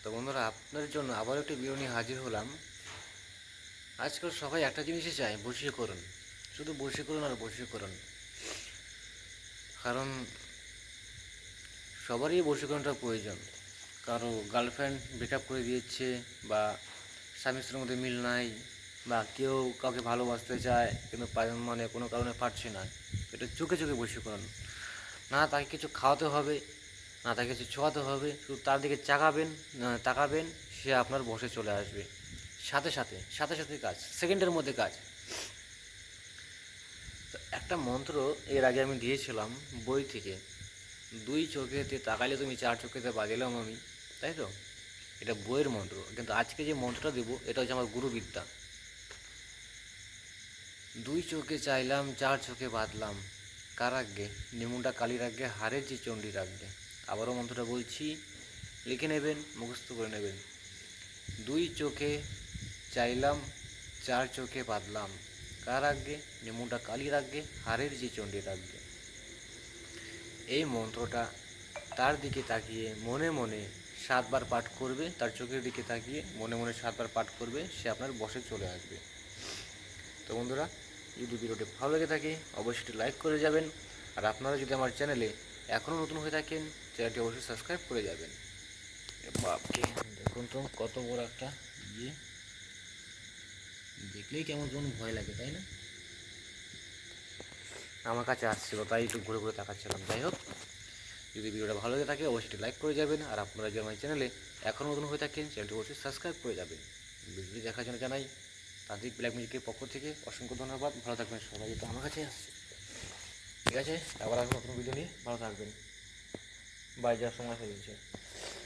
তো বন্ধুরা, আপনাদের জন্য আবার একটি ভিডিও নিয়ে হাজির হলাম। আজকাল সবাই একটা জিনিসই চায়, বশীকরণ। শুধু বশীকরণ আর বশীকরণ। কারণ সবারই বশীকরণটা প্রয়োজন। কারো গার্লফ্রেন্ড ব্রেকআপ করে দিয়েছে, বা স্বামী স্ত্রীর মধ্যে মিল নাই, বা কেউ কাউকে ভালোবাসতে চায় কিন্তু মানে কোনো কারণে পারছে না। এটা চোখে চোখে বশীকরণ। না তাকে কিছু খাওয়াতে হবে, না তাকে কিছু ছোঁয়াতে হবে, শুধু তার দিকে তাকাবেন, সে আপনার বসে চলে আসবে। সাথে সাথে সাথে সাথে কাজ, সেকেন্ডের মধ্যে কাজ। তো একটা মন্ত্র এর আগে আমি দিয়েছিলাম বই থেকে, 2 চোখেতে তাকাইলে তুমি 4 চোখেতে বাজিলাম আমি, তাই তো? এটা বইয়ের মন্ত্র, কিন্তু আজকে যে মন্ত্রটা দেবো এটা হচ্ছে আমার গুরুবিদ্যা। 2 চোখে চাইলাম 4 চোখে বাঁধলাম, কার আজ্ঞে? নিমুন্ডা কালীর আজ্ঞে, হারের যে চণ্ডীর আজ্ঞে। আবারও মন্ত্রটা বলছি, লিখে নেবেন, মুখস্থ করে নেবেন। 2 চোখে চাইলাম 4 চোখে বাঁধলাম, কার আজ্ঞে? নিমুন্ডা কালীর আজ্ঞে, হারের যে চণ্ডীর আজ্ঞে। এই মন্ত্রটা তার দিকে তাকিয়ে মনে মনে 7 বার পাঠ করবে। তার চোখের দিকে তাকিয়ে মনে মনে 7 বার পাঠ করবে, সে আপনার বশে চলে আসবে। তো বন্ধুরা, যদি ভিডিওটি ভালো লেগে থাকে অবশ্যই লাইক করে যাবেন। আর আপনারা যদি আমার চ্যানেলে এখনও নতুন হয়ে থাকেন, চ্যানেলটি অবশ্যই সাবস্ক্রাইব করে যাবেন। বাপকে দেখুন তো, কত বড় একটা ইয়ে, দেখলেই কেমন যেমন ভয় লাগে, তাই না? আমার কাছে আসছিল তাই একটু ঘুরে ঘুরে তাকাচ্ছিলাম। যাই হোক, যদি ভিডিওটা ভালো লেগে থাকে অবশ্যই লাইক করে যাবেন। আর আপনারা যদি আমার চ্যানেলে এখনও নতুন হয়ে থাকেন, চ্যানেলটি অবশ্যই সাবস্ক্রাইব করে যাবেন। ভিডিওটি দেখার জন্য জানাই তান্ত্রিক ব্ল্যাক ম্যাজিকের পক্ষ থেকে অসংখ্য ধন্যবাদ। ভালো থাকবেন সবাই, তো আমার কাছে আসছে। ঠিক আছে, আবার আসবো নতুন ভিডিও নিয়ে। ভালো থাকবেন। বাই, যাওয়ার সময় হয়ে গেছে।